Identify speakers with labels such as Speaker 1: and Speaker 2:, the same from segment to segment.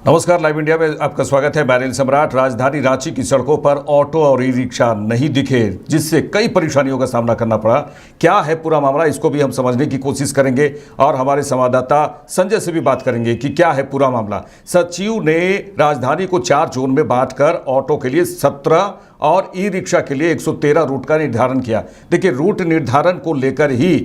Speaker 1: नमस्कार, live India में आपका स्वागत है। बैरिल सम्राट। राजधानी रांची की सड़कों पर ऑटो और ई रिक्शा नहीं दिखे, जिससे कई परेशानियों का सामना करना पड़ा। क्या है पूरा मामला, इसको भी हम समझने की कोशिश करेंगे और हमारे संवाददाता संजय से भी बात करेंगे कि क्या है पूरा मामला। सचिव ने राजधानी को 4 जोन में बांटकर ऑटो के लिए 17 और ई रिक्शा के लिए 113 रूट का निर्धारण किया। देखिए, रूट निर्धारण को लेकर ही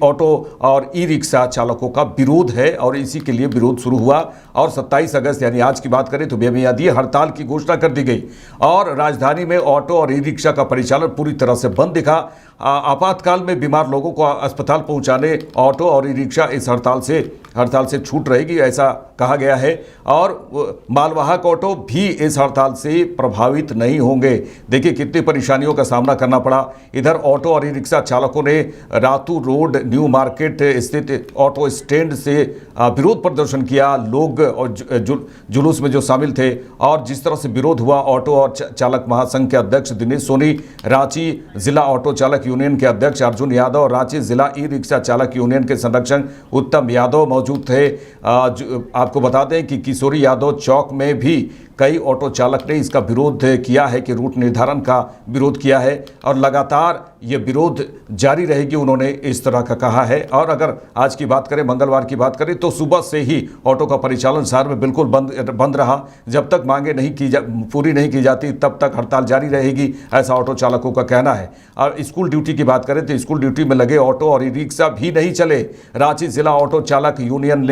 Speaker 1: ऑटो और ई रिक्शा चालकों का विरोध है और इसी के लिए विरोध शुरू हुआ और 27 अगस्त यानी आज की बात करें तो बेमियादी हड़ताल की घोषणा कर दी गई और राजधानी में ऑटो और ई रिक्शा का परिचालन पूरी तरह से बंद दिखा। आपातकाल में बीमार लोगों को अस्पताल पहुंचाने ऑटो और ई रिक्शा इस हड़ताल से छूट रहेगी, ऐसा कहा गया है। और मालवाहक ऑटो भी इस हड़ताल से प्रभावित नहीं होंगे। देखिए कितनी परेशानियों का सामना करना पड़ा। इधर ऑटो और ई रिक्शा चालकों ने रातू रोड न्यू मार्केट स्थित ऑटो स्टैंड से विरोध प्रदर्शन किया। लोग और जुलूस में जो शामिल थे और जिस तरह से विरोध हुआ, ऑटो और चालक महासंघ के अध्यक्ष दिनेश सोनी, रांची जिला ऑटो चालक यूनियन के अध्यक्ष अर्जुन यादव और रांची जिला ई रिक्शा चालक यूनियन के संरक्षक उत्तम यादव मौजूद थे। आपको बता दें कि किशोरी यादव चौक में भी कई ऑटो चालक ने इसका विरोध किया है कि रूट निर्धारण का विरोध किया है और लगातार ये विरोध जारी रहेगी, उन्होंने इस तरह का कहा है। और अगर आज की बात करें, मंगलवार की बात करें, तो सुबह से ही ऑटो का परिचालन शहर में बिल्कुल बंद रहा। जब तक मांगे पूरी नहीं की जाती तब तक हड़ताल जारी रहेगी, ऐसा ऑटो चालकों का कहना है। और स्कूल ड्यूटी की बात करें तो स्कूल ड्यूटी में लगे ऑटो और ई रिक्शा भी नहीं चले। रांची जिला ऑटो चालक यूनियन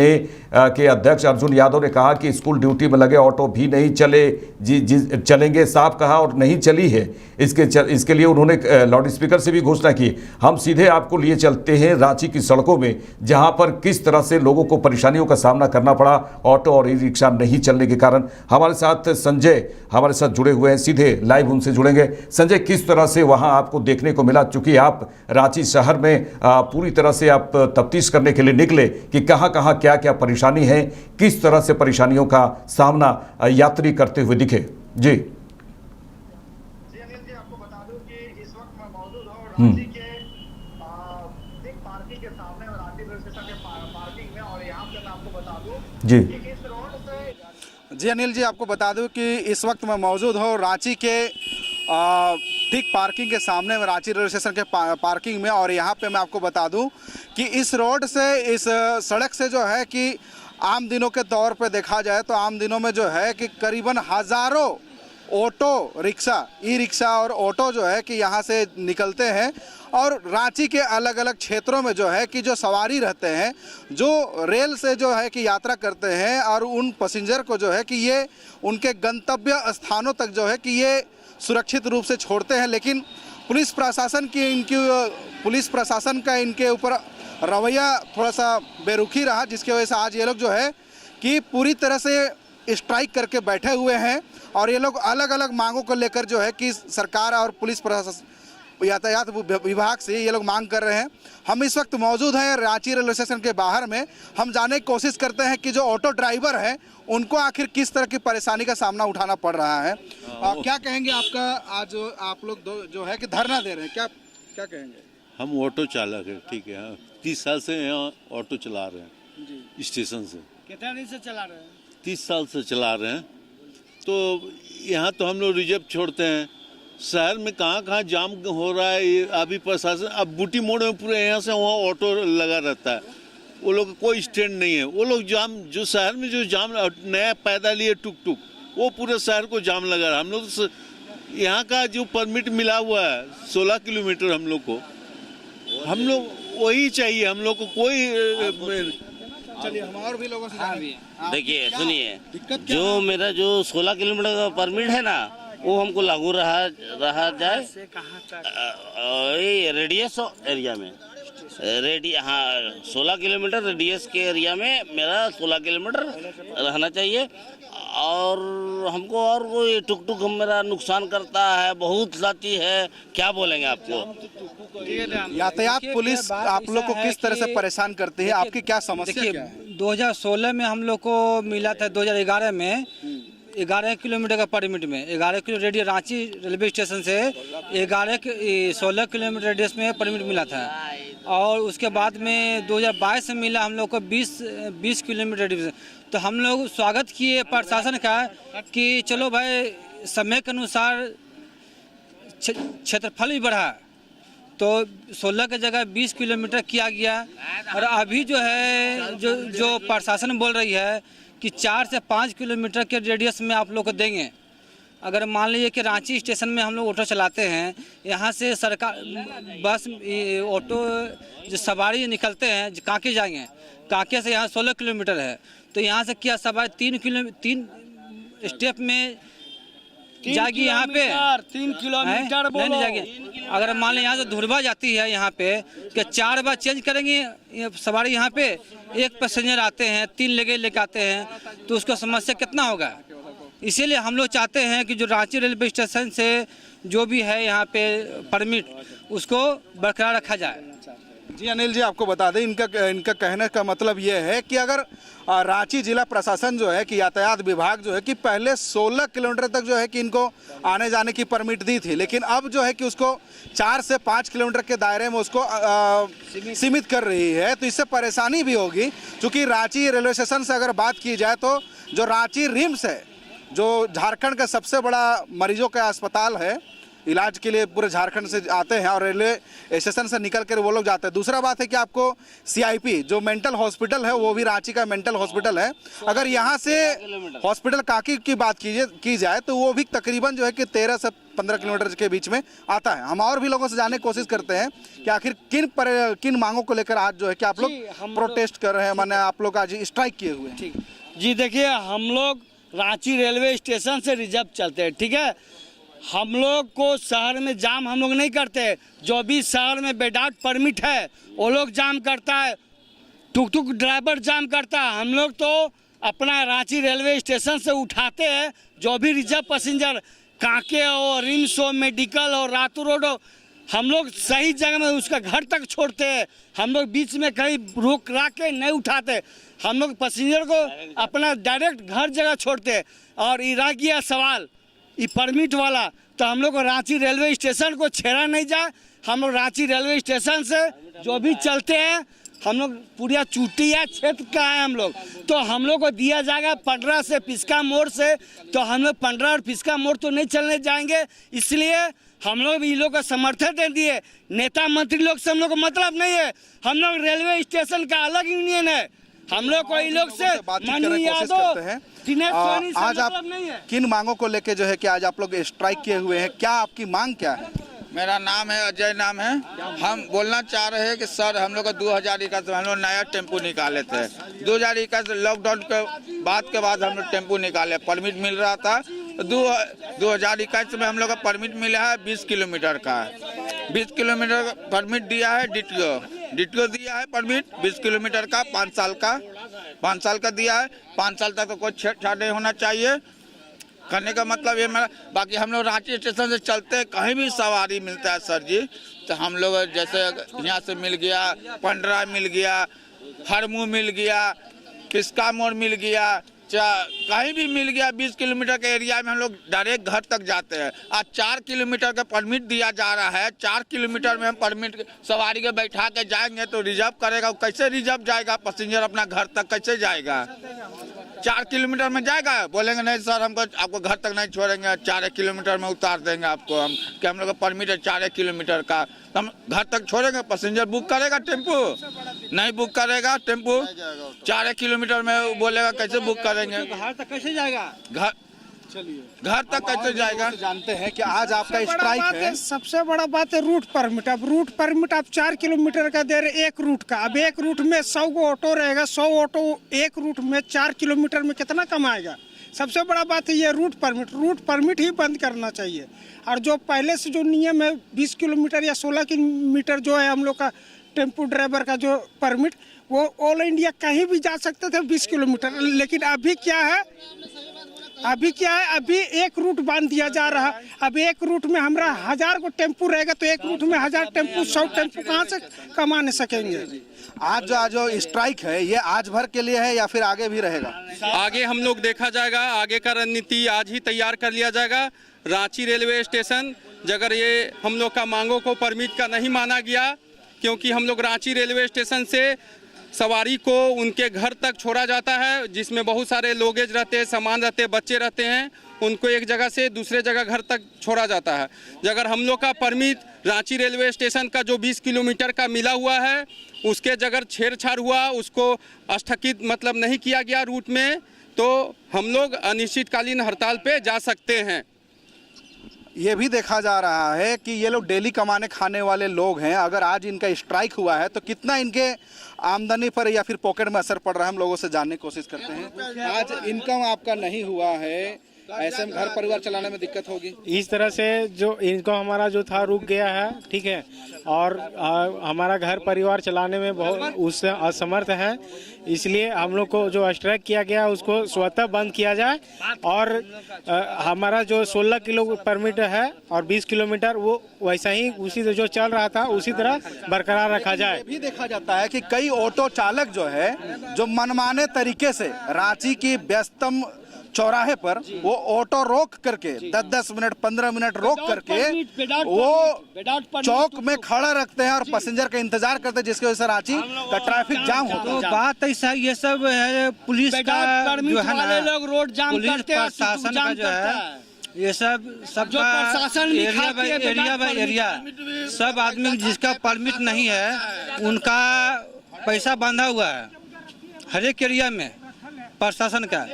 Speaker 1: के अध्यक्ष अर्जुन यादव ने कहा कि स्कूल ड्यूटी में लगे ऑटो भी नहीं चलेंगे, साफ कहा, और नहीं चली है। इसके लिए उन्होंने लाउड स्पीकर से भी घोषणा की, हम सीधे आपको लिए चलते हैं रांची की सड़कों में, जहां पर किस तरह से लोगों को परेशानियों का सामना करना पड़ा ऑटो और ई रिक्शा नहीं चलने के कारण। हमारे साथ संजय हमारे साथ जुड़े हुए हैं, सीधे लाइव उनसे जुड़ेंगे। संजय, किस तरह से वहां आपको देखने को मिला, चूंकि आप रांची शहर में पूरी तरह से आप तफ्तीश करने के लिए निकले कि कहां कहां क्या क्या परेशानी है, किस तरह से परेशानियों का सामना यात्री करते हुए दिखे? जी
Speaker 2: अनिल जी, आपको बता दूं कि इस वक्त मैं मौजूद हूं रांची के पार्किंग के सामने और रांची रेलवे स्टेशन के पार्किंग में। और यहाँ पे मैं आपको बता दूं
Speaker 1: जी
Speaker 2: कि इस रोड से जी अनिल जी, आपको बता दूं कि इस वक्त मैं मौजूद हूं रांची के ठीक पार्किंग के सामने, रांची रेलवे स्टेशन के पार्किंग में। और यहाँ पे मैं आपको बता दूं कि इस रोड से, इस सड़क से जो है कि आम दिनों के तौर पे देखा जाए तो आम दिनों में जो है कि करीबन हज़ारों ऑटो रिक्शा, ई रिक्शा और ऑटो जो है कि यहाँ से निकलते हैं और रांची के अलग अलग क्षेत्रों में जो है कि जो सवारी रहते हैं, जो रेल से जो है कि यात्रा करते हैं और उन पैसेंजर को जो है कि ये उनके गंतव्य स्थानों तक जो है कि ये सुरक्षित रूप से छोड़ते हैं। लेकिन पुलिस प्रशासन का इनके ऊपर रवैया थोड़ा सा बेरुखी रहा, जिसकी वजह से आज ये लोग जो है कि पूरी तरह से स्ट्राइक करके बैठे हुए हैं। और ये लोग अलग अलग मांगों को लेकर जो है कि सरकार और पुलिस प्रशासन, यातायात विभाग से ये लोग मांग कर रहे हैं। हम इस वक्त मौजूद हैं रांची रेलवे स्टेशन के बाहर में। हम जानने की कोशिश करते हैं कि जो ऑटो ड्राइवर हैं उनको आखिर किस तरह की परेशानी का सामना उठाना पड़ रहा है। क्या कहेंगे आपका, आज आप लोग जो है कि धरना दे रहे हैं, क्या कहेंगे?
Speaker 3: हम ऑटो चालक हैं, ठीक है, 30 साल से यहाँ ऑटो चला रहे हैं जी। स्टेशन से
Speaker 2: कितने दिन से चला रहे हैं?
Speaker 3: 30 साल से चला रहे हैं। तो यहाँ तो हम लोग रिजर्व छोड़ते हैं, शहर में कहाँ कहाँ जाम हो रहा है। ये अभी प्रशासन, अब बूटी मोड़ में पूरे यहाँ से वहाँ ऑटो लगा रहता है, वो लोग कोई स्टैंड नहीं है। वो लोग जाम, जो शहर में जो जाम नया पैदा लिए टुक टुक, वो पूरे शहर को जाम लगा रहा है। हम लोग यहाँ का जो परमिट मिला हुआ है 16 किलोमीटर, हम लोग वही चाहिए। हम लोग को कोई,
Speaker 2: चलिए हम और भी लोगों से
Speaker 4: देखिए, सुनिए, जो मेरा जो 16 किलोमीटर का परमिट है ना, वो हमको लागू रहा जाए रेडियस एरिया में। हाँ, 16 किलोमीटर रेडियस के एरिया में मेरा 16 किलोमीटर रहना चाहिए। और हमको और कोई टुक टुक मेरा नुकसान करता है, बहुत जाती है, क्या बोलेंगे आपको।
Speaker 2: यातायात पुलिस आप लोग को किस तरह से परेशान करती है, आपकी क्या समस्या क्या है?
Speaker 5: 2016 में हम लोग को मिला था, 2011 में 11 किलोमीटर का परमिट में 11 kilo radius Ranchi railway station से 16 किलोमीटर रेडियस में परमिट मिला था। और उसके बाद में 2022 में मिला हम लोग को 20 किलोमीटर डिवीज़न। तो हम लोग स्वागत किए प्रशासन का कि चलो भाई समय के अनुसार क्षेत्रफल भी बढ़ा, तो 16 की जगह 20 किलोमीटर किया गया। और अभी जो है जो प्रशासन बोल रही है कि 4 से 5 किलोमीटर के रेडियस में आप लोग को देंगे। अगर मान लीजिए कि रांची स्टेशन में हम लोग ऑटो चलाते हैं, यहाँ से सरकार बस ऑटो जो सवारी निकलते हैं कांके जाएंगे, कांके से यहाँ 16 किलोमीटर है, तो यहाँ से क्या सवारी 3 स्टेप में जाएगी, यहाँ पे
Speaker 6: 3 किलोमीटर
Speaker 5: नहीं जाएगी। अगर मान लीजिए यहाँ से धुरवा जाती है यहाँ पे कि 4 बार चेंज करेंगे सवारी, यहाँ पे एक पैसेंजर आते हैं 3 लेके आते हैं, तो उसका समस्या कितना होगा। इसीलिए हम लोग चाहते हैं कि जो रांची रेलवे स्टेशन से जो भी है यहाँ पे परमिट उसको बरकरार रखा जाए।
Speaker 2: जी अनिल जी, आपको बता दें इनका कहने का मतलब ये है कि अगर रांची जिला प्रशासन जो है कि यातायात विभाग जो है कि पहले 16 किलोमीटर तक जो है कि इनको आने जाने की परमिट दी थी, लेकिन अब जो है कि उसको 4 से 5 किलोमीटर के दायरे में उसको सीमित कर रही है। तो इससे परेशानी भी होगी, क्योंकि रांची रेलवे स्टेशन से अगर बात की जाए तो जो रांची रिम्स है, जो झारखंड का सबसे बड़ा मरीजों का अस्पताल है, इलाज के लिए पूरे झारखंड से आते हैं और रेलवे स्टेशन से निकल कर वो लोग जाते हैं। दूसरा बात है कि आपको CIP जो मेंटल हॉस्पिटल है, वो भी रांची का मेंटल हॉस्पिटल है। अगर यहाँ से हॉस्पिटल काकी की बात की जाए तो वो भी तकरीबन जो है कि 13 से 15 किलोमीटर के बीच में आता है। हम और भी लोगों से जानने की कोशिश करते हैं कि आखिर किन मांगों को लेकर आज जो है कि आप लोग प्रोटेस्ट कर रहे हैं, माने आप लोग आज स्ट्राइक किए हुए हैं।
Speaker 6: जी देखिए, हम लोग रांची रेलवे स्टेशन से रिजर्व चलते हैं, ठीक है। हम लोग को शहर में जाम हम लोग नहीं करते। जो भी शहर में विदाउट परमिट है वो लोग जाम करता है, टुक टुक ड्राइवर जाम करता है। हम लोग तो अपना रांची रेलवे स्टेशन से उठाते हैं जो भी रिजर्व पैसेंजर, कांके हो, रिम्स हो, मेडिकल हो, रातू रोड हो, हम लोग सही जगह में उसका घर तक छोड़ते हैं। हम लोग बीच में कहीं रोक ला के नहीं उठाते। हम लोग पैसेंजर को अपना डायरेक्ट घर जगह छोड़ते हैं। और ये रह गया सवाल ये परमिट वाला, तो हम लोग को रांची रेलवे स्टेशन को छेड़ा नहीं जाए। हम लोग रांची रेलवे स्टेशन से जो भी चलते हैं, हम लोग पूरा चूटिया क्षेत्र का है हम लोग, तो हम लोग को दिया जाएगा 15 से पिस्का मोड़ से। तो हम लोग 15 और पिस्का मोड़ तो नहीं चलने जाएंगे, इसलिए हम लोग भी इन लोग का समर्थन दे दिए। नेता मंत्री लोग से हम लोग को मतलब नहीं है। हम लोग रेलवे स्टेशन का अलग यूनियन है। हम लोग को इन लोग से मनु यादव, दिनेश सोनी से
Speaker 2: आज आप
Speaker 6: मतलब नहीं है।
Speaker 2: किन मांगों को लेके जो है कि आज आप लोग स्ट्राइक किए हुए हैं, क्या आपकी मांग क्या है?
Speaker 7: मेरा नाम है अजय नाम है। हम बोलना चाह रहे हैं कि सर हम लोग का 2021 में हम लोग नया टेम्पो निकाले थे। 2021 लॉकडाउन के बाद हम लोग टेम्पो निकाले, परमिट मिल रहा था। 2021 में हम लोग का परमिट मिला है 20 किलोमीटर का। 20 किलोमीटर का परमिट दिया है DTO दिया है परमिट 20 किलोमीटर का, 5 साल का दिया है। 5 साल तक तो कोई छेड़छाड़ नहीं होना चाहिए। करने का मतलब ये मेरा, बाकी हम लोग रांची स्टेशन से चलते हैं, कहीं भी सवारी मिलता है सर जी, तो हम लोग जैसे यहाँ से मिल गया, पंडरा मिल गया, हरमू मिल गया, पिस्का मोड़ मिल गया, कहीं भी मिल गया, 20 किलोमीटर के एरिया में हम लोग डायरेक्ट घर तक जाते हैं। आज 4 किलोमीटर का परमिट दिया जा रहा है। 4 किलोमीटर में हम परमिट सवारी के बैठा के जाएंगे तो रिजर्व करेगा, कैसे रिजर्व जाएगा पैसेंजर अपना घर तक, कैसे जाएगा? 4 किलोमीटर में जाएगा? बोलेंगे नहीं सर हमको आपको घर तक नहीं छोड़ेंगे, 4 किलोमीटर में उतार देंगे आपको। हम लोग का परमिट है 4 किलोमीटर का, हम घर तक छोड़ेंगे? पैसेंजर बुक करेगा टेम्पो? नहीं बुक करेगा टेम्पो। 4 किलोमीटर में बोलेगा कैसे बुक करेंगे?
Speaker 5: घर तक कैसे जाएगा?
Speaker 7: घर तक कैसे जाएगा?
Speaker 2: जानते हैं कि आज आपका स्ट्राइक है।
Speaker 8: सबसे बड़ा बात है रूट परमिट। अब रूट परमिट आप 4 किलोमीटर का दे रहे, एक रूट का। अब एक रूट में 100 गो ऑटो रहेगा, 100 ऑटो एक रूट में 4 किलोमीटर में कितना कमाएगा? सबसे बड़ा बात है ये रूट परमिट ही बंद करना चाहिए। और जो पहले से जो नियम है 20 किलोमीटर या 16 किलोमीटर जो है हम लोग का टेम्पो ड्राइवर का जो परमिट, वो ऑल इंडिया कहीं भी जा सकते थे 20 किलोमीटर। लेकिन अभी क्या है, अभी एक रूट बांध दिया जा रहा है। अब एक रूट में हमारा 1000 को टेम्पू रहेगा, तो एक रूट में 1000 टेम्पू 100 टेम्पू कहाँ से कमा नहीं सकेंगे?
Speaker 2: आज जो स्ट्राइक है ये आज भर के लिए है या फिर आगे भी रहेगा?
Speaker 9: आगे हम लोग देखा जाएगा, आगे का रणनीति आज ही तैयार कर लिया जाएगा। रांची रेलवे स्टेशन अगर ये हम लोग का मांगों को परमिट का नहीं माना गया क्योंकि हम लोग रांची रेलवे स्टेशन से सवारी को उनके घर तक छोड़ा जाता है, जिसमें बहुत सारे लोगेज रहते हैं, सामान रहते हैं, बच्चे रहते हैं, उनको एक जगह से दूसरे जगह घर तक छोड़ा जाता है। अगर हम लोग का परमिट रांची रेलवे स्टेशन का जो 20 किलोमीटर का मिला हुआ है उसके जगह छेड़छाड़ हुआ, उसको स्थगित मतलब नहीं किया गया रूट में, तो हम लोग अनिश्चितकालीन हड़ताल पे जा सकते हैं।
Speaker 2: ये भी देखा जा रहा है कि ये लोग डेली कमाने खाने वाले लोग हैं। अगर आज इनका स्ट्राइक हुआ है तो कितना इनके आमदनी पर या फिर पॉकेट में असर पड़ रहा है, हम लोगों से जानने की कोशिश करते हैं। आज इनकम आपका नहीं हुआ है, ऐसे में घर परिवार चलाने में दिक्कत होगी।
Speaker 10: इस तरह से जो इनको हमारा जो था रुक गया है, ठीक है, और हमारा घर परिवार चलाने में बहुत उससे असमर्थ है, इसलिए हम लोग को जो स्ट्राइक किया गया उसको स्वतः बंद किया जाए और हमारा जो 16 किलो परमिट है और 20 किलोमीटर वो वैसा ही उसी जो चल रहा था उसी तरह बरकरार रखा जाए।
Speaker 2: भी देखा जाता है कि कई ऑटो चालक जो है जो मनमाने तरीके से रांची की व्यस्तम चौराहे पर वो ऑटो रोक करके 10-10 मिनट 15 मिनट रोक करके वो चौक में खड़ा रखते हैं और पैसेंजर का इंतजार करते हैं, जिसकी वजह से रांची का ट्रैफिक जाम होता है।
Speaker 5: तो बात ऐसा ये सब है, पुलिस का जो है ना,
Speaker 6: लोग रोड जाम
Speaker 5: पुलिस
Speaker 6: करते हैं,
Speaker 5: प्रशासन का जो है ये सब
Speaker 6: जो प्रशासन
Speaker 5: एरिया बाय एरिया सब आदमी जिसका परमिट नहीं है उनका पैसा बांधा हुआ है हर एक एरिया में प्रशासन का,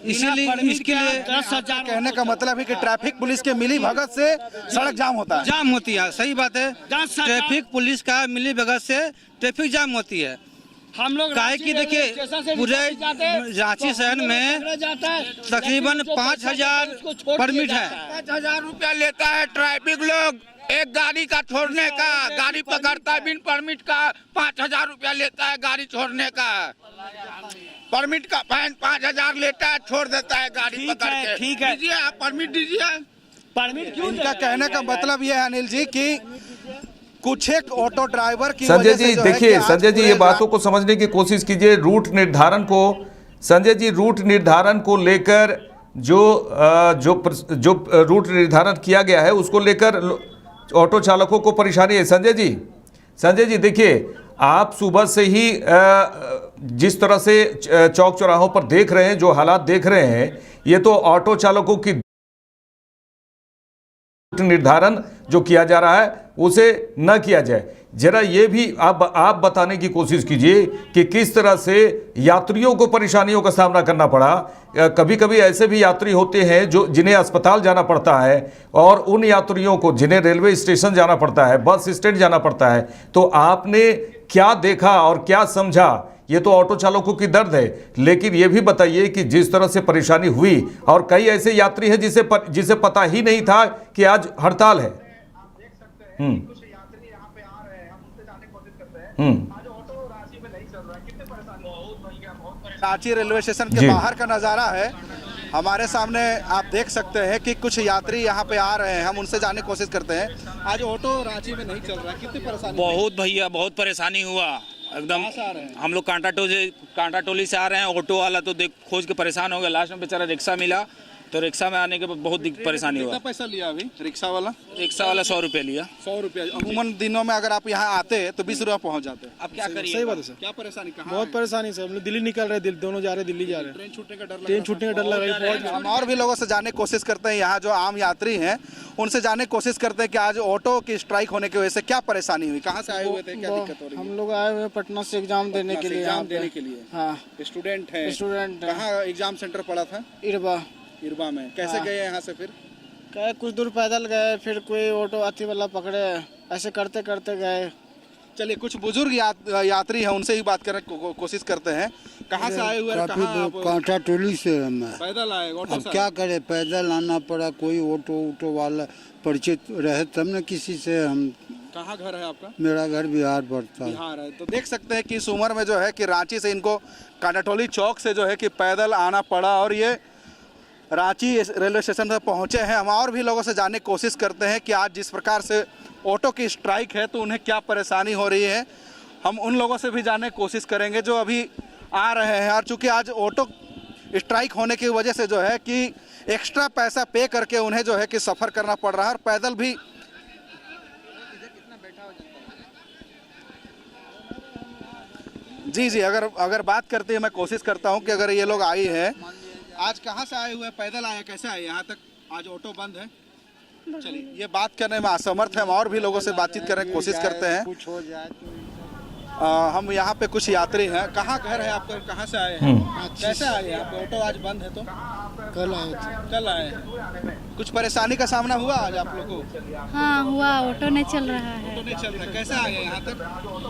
Speaker 5: इसीलिए इसके लिए
Speaker 2: कहने का मतलब है कि ट्रैफिक पुलिस के मिली भगत से सड़क जाम होता है,
Speaker 5: जाम होती है। सही बात है, ट्रैफिक पुलिस का मिली भगत से ट्रैफिक जाम होती है।
Speaker 6: हम लोग
Speaker 5: काहे कि देखिए पूरे रांची शहर में तकरीबन 5000 परमिट है।
Speaker 7: 5000 रुपया लेता है ट्रैफिक लोग एक गाड़ी का छोड़ने का, गाड़ी पकड़ता है बिन परमिट का 5000 रुपया लेता है गाड़ी छोड़ने का। परमिट का फाइन 5000 लेता है, छोड़ देता है गाड़ी पकड़ के।
Speaker 6: ठीक है,
Speaker 7: दीजिए आप परमिट दीजिए।
Speaker 6: परमिट क्यों?
Speaker 2: इनका कहने का मतलब ये है अनिल जी कि कुछ एक ऑटो ड्राइवर की
Speaker 1: संजय
Speaker 2: वजह से
Speaker 1: जी
Speaker 2: जो है
Speaker 1: देखिए,
Speaker 2: कि आज
Speaker 1: संजय जी
Speaker 2: पूरे
Speaker 1: ये बातों को समझने की कोशिश कीजिए। रूट निर्धारण को, संजय जी रूट निर्धारण को लेकर जो रूट निर्धारण किया गया है उसको लेकर ऑटो चालकों को परेशानी है। संजय जी देखिए, आप सुबह से ही जिस तरह से चौक चौराहों पर देख रहे हैं, जो हालात देख रहे हैं, ये तो ऑटो चालकों की निर्धारण जो किया जा रहा है उसे न किया जाए। जरा ये भी आप बताने की कोशिश कीजिए कि किस तरह से यात्रियों को परेशानियों का सामना करना पड़ा। कभी कभी ऐसे भी यात्री होते हैं जो जिन्हें अस्पताल जाना पड़ता है और उन यात्रियों को जिन्हें रेलवे स्टेशन जाना पड़ता है, बस स्टैंड जाना पड़ता है। तो आपने क्या देखा और क्या समझा? ये तो ऑटो चालकों की दर्द है, लेकिन ये भी बताइए कि जिस तरह से परेशानी हुई और कई ऐसे यात्री हैं जिसे पता ही नहीं था कि आज हड़ताल है।
Speaker 2: रांची रेलवे स्टेशन के बाहर का नज़ारा है हमारे सामने, आप देख सकते हैं कि कुछ यात्री यहाँ पे आ रहे हैं, हम उनसे जानने की कोशिश करते हैं। आज ऑटो रांची में नहीं चल रहा, कितनी परेशानी?
Speaker 11: बहुत भैया, बहुत परेशानी हुआ एकदम। हम लोग कांटा टोली से आ रहे हैं, ऑटो वाला तो देख खोज के परेशान हो गया, लास्ट में बेचारा रिक्शा मिला, तो रिक्शा में आने के बाद बहुत परेशानी हुआ।
Speaker 2: कितना पैसा लिया अभी रिक्शा वाला?
Speaker 11: 100 रुपये लिया।
Speaker 2: 100 रुपया। अमूमन दिनों में अगर आप यहाँ आते तो 20 रुपया पहुँच जाते।
Speaker 11: अब क्या करिए?
Speaker 10: सही बात है सर।
Speaker 2: क्या परेशानी? कहाँ?
Speaker 10: बहुत परेशानी से हम लोग दिल्ली निकल रहे हैं, दोनों जा रहे हैं, दिल्ली जा रहे हैं।
Speaker 2: ट्रेन छूटने का
Speaker 10: डर लग रहा है।
Speaker 2: हम और भी लोगों से जानने की कोशिश करते हैं, यहाँ जो आम यात्री हैं उनसे जानने की कोशिश करते हैं कि आज ऑटो की स्ट्राइक होने की वजह से क्या परेशानी हुई, कहाँ से आए हुए थे, क्या दिक्कत हो रही है?
Speaker 10: हम लोग आए हुए पटना से एग्जाम देने के लिए।
Speaker 2: एग्जाम देने के लिए?
Speaker 10: हाँ,
Speaker 2: स्टूडेंट हैं।
Speaker 10: स्टूडेंट।
Speaker 2: कहाँ एग्जाम सेंटर पड़ा था? इरबा में। कैसे गए यहाँ से? फिर
Speaker 10: गए कुछ दूर पैदल गए, फिर कोई ऑटो आती वाला पकड़े, ऐसे करते करते गए।
Speaker 2: चलिए कुछ बुजुर्ग यात्री हैं, उनसे ही बात करने की कोशिश करते हैं। कहाँ से आए हुए हैं?
Speaker 12: कांटा टोली से मैं
Speaker 2: पैदल आए? ऑटो से?
Speaker 12: क्या करे, पैदल आना पड़ा। कोई ऑटो वाला परिचित रहे तब न किसी से। हम
Speaker 2: कहाँ घर है आपका?
Speaker 12: मेरा घर बिहार पड़ता है।
Speaker 2: बिहार है। तो देख सकते हैं कि इस उम्र में जो है कि रांची से इनको कांटाटोली चौक से जो है कि पैदल आना पड़ा और ये रांची रेलवे स्टेशन पर पहुंचे हैं। हम और भी लोगों से जानने की कोशिश करते हैं कि आज जिस प्रकार से ऑटो की स्ट्राइक है तो उन्हें क्या परेशानी हो रही है। हम उन लोगों से भी जानने की कोशिश करेंगे जो अभी आ रहे हैं। और चूँकि आज ऑटो स्ट्राइक होने की वजह से जो है कि एक्स्ट्रा पैसा पे करके उन्हें जो है कि सफ़र करना पड़ रहा है और पैदल भी जी जी, अगर बात करते हैं, मैं कोशिश करता हूँ कि अगर ये लोग आई हैं, आज कहाँ से आए हुए, पैदल आए, कैसे आए यहाँ तक? आज ऑटो बंद है। चलिए, ये बात करने में असमर्थ है, हम और भी लोगों से बातचीत करने की कोशिश करते हैं।
Speaker 12: कुछ हो जाए तो
Speaker 2: हम यहाँ पे कुछ यात्री हैं। कहाँ घर है आपका, कहाँ से आए हैं, कैसे आए यहाँ पे? ऑटो आज बंद है तो
Speaker 12: कल आए थे।
Speaker 2: कल आए हैं। कुछ परेशानी का सामना हुआ आज आप लोगों को?
Speaker 13: हाँ हुआ, ऑटो नहीं चल रहा है।
Speaker 2: ऑटो नहीं चल रहा, कैसे आए हैं यहाँ तक?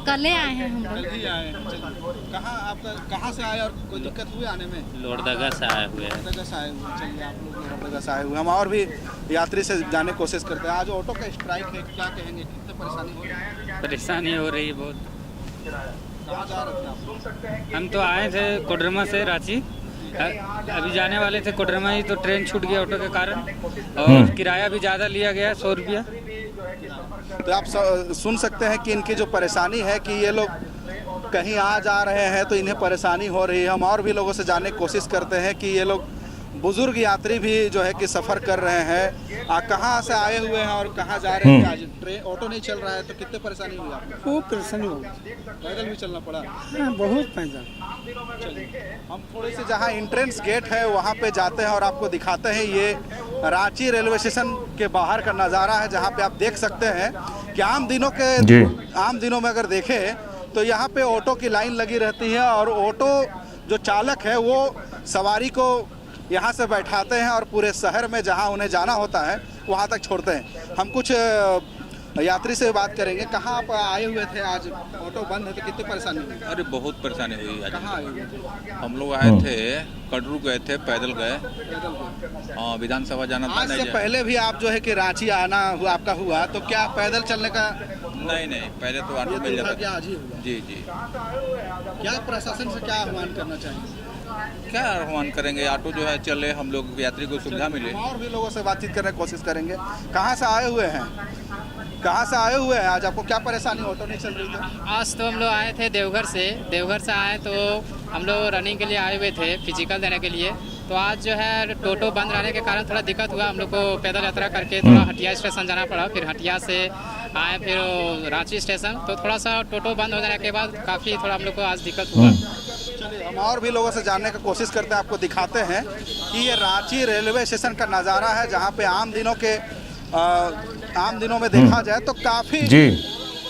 Speaker 13: कल आए हैं हम लोग।
Speaker 2: कल ही आए हैं। चलिए, कहाँ आपका, कहाँ से आए और कोई दिक्कत हुई आने में?
Speaker 11: लोहरदगा से आए हुए हैं।
Speaker 2: लोहरदगा से आए हुए। चलिए, आप लोग लोहरदगा से आए हुए। हम और भी यात्री से जाने की कोशिश करते हैं। आज ऑटो का स्ट्राइक है, क्या कहेंगे, कितनी परेशानी हो रही है?
Speaker 5: परेशानी हो रही है बहुत।
Speaker 2: कहाँ जा रहे थे आप लोग?
Speaker 5: हम तो आए थे कोडरमा से रांची, अभी जाने वाले थे कोडरमा ही, तो ट्रेन छूट गया ऑटो के कारण, और किराया भी ज़्यादा लिया गया, 100 रुपया।
Speaker 2: तो आप सुन सकते हैं कि इनकी जो परेशानी है कि ये लोग कहीं आ जा रहे हैं तो इन्हें परेशानी हो रही है। हम और भी लोगों से जानने की कोशिश करते हैं कि ये लोग बुजुर्ग यात्री भी जो है कि सफ़र कर रहे हैं, कहाँ से आए हुए हैं और कहाँ जा रहे हैं। आज ट्रेन ऑटो नहीं चल रहा है तो कितने परेशानी हुई आपको?
Speaker 12: बहुत परेशानी हो
Speaker 2: पैदल भी चलना पड़ा?
Speaker 12: बहुत पैदल।
Speaker 2: चलिए, हम थोड़ी सी जहाँ एंट्रेंस गेट है वहाँ पे जाते हैं और आपको दिखाते हैं। ये रांची रेलवे स्टेशन के बाहर का नज़ारा है, जहाँ पे आप देख सकते हैं कि आम दिनों में अगर देखें तो यहाँ पे ऑटो की लाइन लगी रहती है और ऑटो जो चालक है वो सवारी को यहाँ से बैठाते हैं और पूरे शहर में जहाँ उन्हें जाना होता है वहाँ तक छोड़ते हैं। हम कुछ यात्री से बात करेंगे। कहाँ आप आए हुए थे? आज ऑटो बंद है तो कितनी परेशानी हुई?
Speaker 11: अरे बहुत परेशानी हुई आज।
Speaker 2: कहाँ आए हुए थे?
Speaker 11: हम लोग आए थे कटरू गए थे, पैदल गए। हाँ, विधानसभा जाना था।
Speaker 2: आज से पहले भी आप जो है कि रांची आना हुआ आपका हुआ, तो क्या पैदल चलने का?
Speaker 11: नहीं, पहले तो ऑटो मिल जाता था।
Speaker 2: आज ही हुआ?
Speaker 11: जी जी।
Speaker 2: क्या प्रशासन से क्या आह्वान करना चाहिए?
Speaker 11: क्या आह्वान करेंगे, ऑटो जो है चले, हम लोग यात्री को सुविधा मिले।
Speaker 2: और भी लोगों से बातचीत करने की कोशिश करेंगे। कहाँ से आए हुए हैं? कहाँ से आए हुए हैं? आज आपको क्या परेशानी, ऑटो नहीं चल रही थी?
Speaker 5: आज तो हम लोग आए थे देवघर से आए, तो हम लोग रनिंग के लिए आए हुए थे, फिजिकल देने के लिए। तो आज जो है टोटो बंद रहने के कारण थोड़ा दिक्कत हुआ, हम लोग को पैदल यात्रा करके थोड़ा हटिया स्टेशन जाना पड़ा, फिर हटिया से आए फिर रांची स्टेशन। तो थोड़ा सा टोटो बंद हो जाने के बाद काफ़ी थोड़ा हम लोग को आज दिक्कत हुआ।
Speaker 2: चलिए, हम और भी लोगों से जानने की कोशिश करते हैं, आपको दिखाते हैं कि ये रांची रेलवे स्टेशन का नज़ारा है, जहाँ पे आम दिनों में देखा जाए तो काफ़ी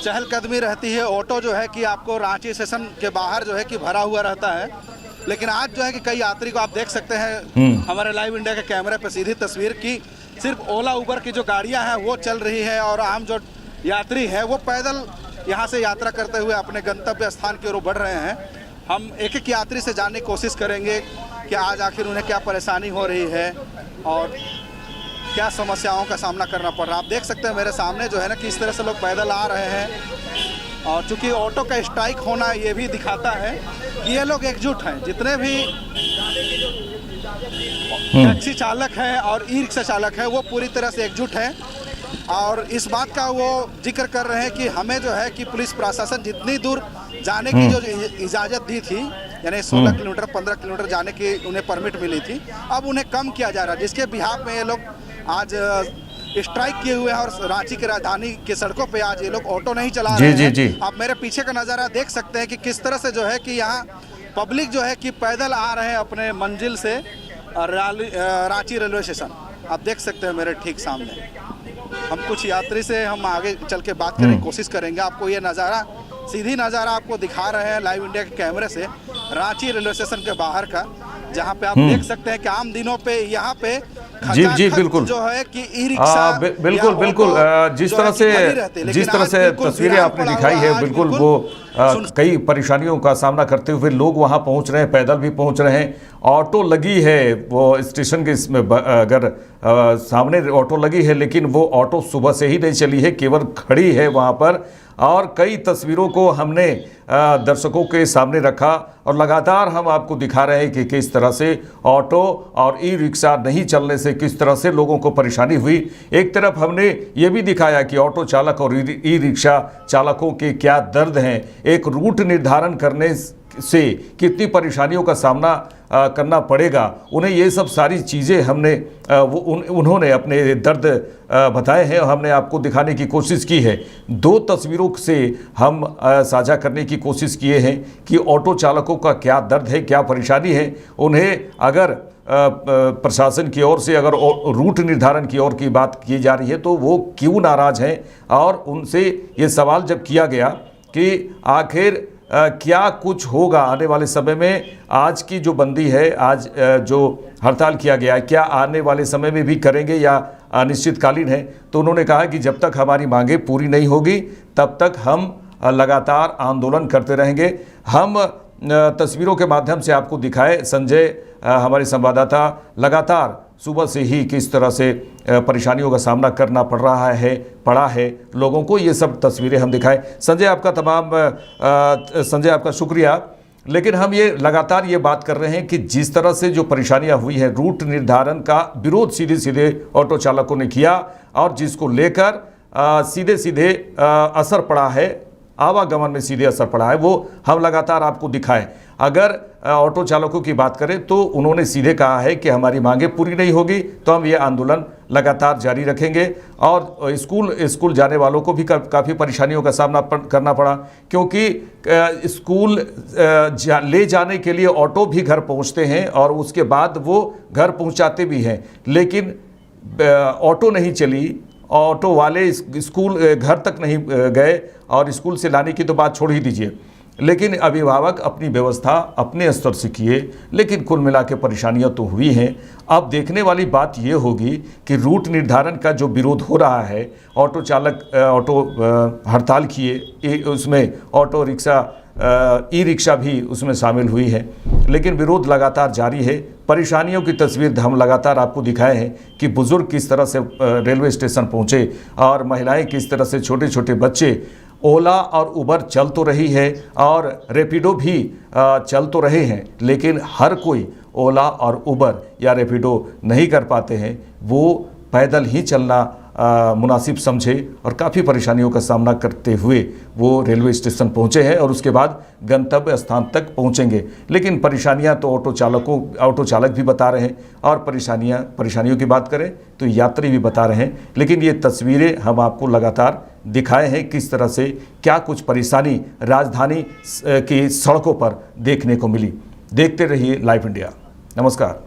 Speaker 2: चहलकदमी रहती है। ऑटो जो है कि आपको रांची स्टेशन के बाहर जो है कि भरा हुआ रहता है, लेकिन आज जो है कि कई यात्री को आप देख सकते हैं हमारे लाइव इंडिया के कैमरे पर सीधी तस्वीर की, सिर्फ ओला उबर की जो गाड़ियाँ हैं वो चल रही है और आम जो यात्री हैं वो पैदल यहाँ से यात्रा करते हुए अपने गंतव्य स्थान की ओर बढ़ रहे हैं। हम एक एक यात्री से जानने की कोशिश करेंगे कि आज आखिर उन्हें क्या परेशानी हो रही है और क्या समस्याओं का सामना करना पड़ रहा है। आप देख सकते हैं मेरे सामने जो है ना कि इस तरह से लोग पैदल आ रहे हैं और चूंकि ऑटो का स्ट्राइक होना ये भी दिखाता है कि ये लोग एकजुट हैं। जितने भी टैक्सी चालक हैं और ई रिक्शा चालक हैं वो पूरी तरह से एकजुट हैं और इस बात का वो जिक्र कर रहे हैं कि हमें जो है कि पुलिस प्रशासन जितनी दूर जाने की जो इजाज़त दी थी, यानी 16 किलोमीटर 15 किलोमीटर जाने की उन्हें परमिट मिली थी, अब उन्हें कम किया जा रहा है, जिसके बिहाफ में ये लोग आज स्ट्राइक किए हुए हैं और रांची की राजधानी के सड़कों पे आज ये लोग ऑटो नहीं चला रहे हैं। आप मेरे पीछे का नज़ारा देख सकते हैं कि किस तरह से जो है कि यहाँ पब्लिक जो है कि पैदल आ रहे हैं अपने मंजिल से रांची रेलवे स्टेशन। आप देख सकते हैं मेरे ठीक सामने। हम कुछ यात्री से हम आगे चल के बात करने की कोशिश करेंगे। आपको ये नज़ारा, सीधी नज़ारा आपको दिखा रहे हैं लाइव इंडिया के कैमरे से रांची रेलवे स्टेशन के बाहर का, जहाँ पे आप देख सकते हैं कि आम दिनों पे यहाँ पे
Speaker 1: जी बिल्कुल
Speaker 2: जो है कि ई रिक्शा
Speaker 1: बिल्कुल जिस तरह से तस्वीरें आपने दिखाई है, बिल्कुल वो कई परेशानियों का सामना करते हुए लोग वहां पहुंच रहे हैं, पैदल भी पहुंच रहे हैं। ऑटो लगी है वो स्टेशन के इसमें, अगर सामने ऑटो लगी है, लेकिन वो ऑटो सुबह से ही नहीं चली है, केवल खड़ी है वहां पर। और कई तस्वीरों को हमने दर्शकों के सामने रखा और लगातार हम आपको दिखा रहे हैं कि किस तरह से ऑटो और ई रिक्शा नहीं चलने से किस तरह से लोगों को परेशानी हुई। एक तरफ हमने ये भी दिखाया कि ऑटो चालक और ई रिक्शा चालकों के क्या दर्द हैं, एक रूट निर्धारण करने से कितनी परेशानियों का सामना करना पड़ेगा, उन्हें ये सब सारी चीज़ें हमने उन्होंने अपने दर्द बताए हैं और हमने आपको दिखाने की कोशिश की है। 2 तस्वीरों से हम साझा करने की कोशिश किए हैं कि ऑटो चालकों का क्या दर्द है, क्या परेशानी है। उन्हें अगर प्रशासन की ओर से अगर रूट निर्धारण की ओर की बात की जा रही है तो वो क्यों नाराज़ हैं, और उनसे ये सवाल जब किया गया कि आखिर क्या कुछ होगा आने वाले समय में, आज की जो बंदी है, आज जो हड़ताल किया गया है, क्या आने वाले समय में भी करेंगे या अनिश्चितकालीन है, तो उन्होंने कहा कि जब तक हमारी मांगें पूरी नहीं होगी तब तक हम लगातार आंदोलन करते रहेंगे। हम तस्वीरों के माध्यम से आपको दिखाए, संजय हमारे संवाददाता लगातार सुबह से ही किस तरह से परेशानियों का सामना करना पड़ा है लोगों को, ये सब तस्वीरें हम दिखाएं। संजय आपका शुक्रिया। लेकिन हम ये लगातार ये बात कर रहे हैं कि जिस तरह से जो परेशानियां हुई हैं, रूट निर्धारण का विरोध सीधे सीधे ऑटो चालकों ने किया और जिसको लेकर सीधे सीधे असर पड़ा है, आवागमन में सीधे असर पड़ा है, वो हम लगातार आपको दिखाएं। अगर ऑटो चालकों की बात करें तो उन्होंने सीधे कहा है कि हमारी मांगें पूरी नहीं होगी तो हम ये आंदोलन लगातार जारी रखेंगे। और स्कूल जाने वालों को भी काफ़ी परेशानियों का सामना करना पड़ा, क्योंकि स्कूल ले जाने के लिए ऑटो भी घर पहुंचते हैं और उसके बाद वो घर पहुंचाते भी हैं, लेकिन ऑटो नहीं चली, ऑटो वाले स्कूल घर तक नहीं गए और स्कूल से लाने की तो बात छोड़ ही दीजिए। लेकिन अभिभावक अपनी व्यवस्था अपने स्तर से किए, लेकिन कुल मिला के परेशानियाँ तो हुई हैं। अब देखने वाली बात ये होगी कि रूट निर्धारण का जो विरोध हो रहा है, ऑटो चालक ऑटो हड़ताल किए, उसमें ऑटो रिक्शा ई रिक्शा भी उसमें शामिल हुई है, लेकिन विरोध लगातार जारी है। परेशानियों की तस्वीर हम लगातार आपको दिखाए हैं कि बुज़ुर्ग किस तरह से रेलवे स्टेशन पहुँचे और महिलाएं किस तरह से, छोटे छोटे बच्चे। ओला और उबर चल तो रही है और रैपिडो भी चल तो रहे हैं, लेकिन हर कोई ओला और उबर या रैपिडो नहीं कर पाते हैं। वो पैदल ही चलना मुनासिब समझे और काफ़ी परेशानियों का सामना करते हुए वो रेलवे स्टेशन पहुंचे हैं और उसके बाद गंतव्य स्थान तक पहुंचेंगे। लेकिन परेशानियां तो ऑटो चालक भी बता रहे हैं और परेशानियों की बात करें तो यात्री भी बता रहे हैं। लेकिन ये तस्वीरें हम आपको लगातार दिखाए हैं किस तरह से क्या कुछ परेशानी राजधानी की सड़कों पर देखने को मिली। देखते रहिए लाइव इंडिया। नमस्कार।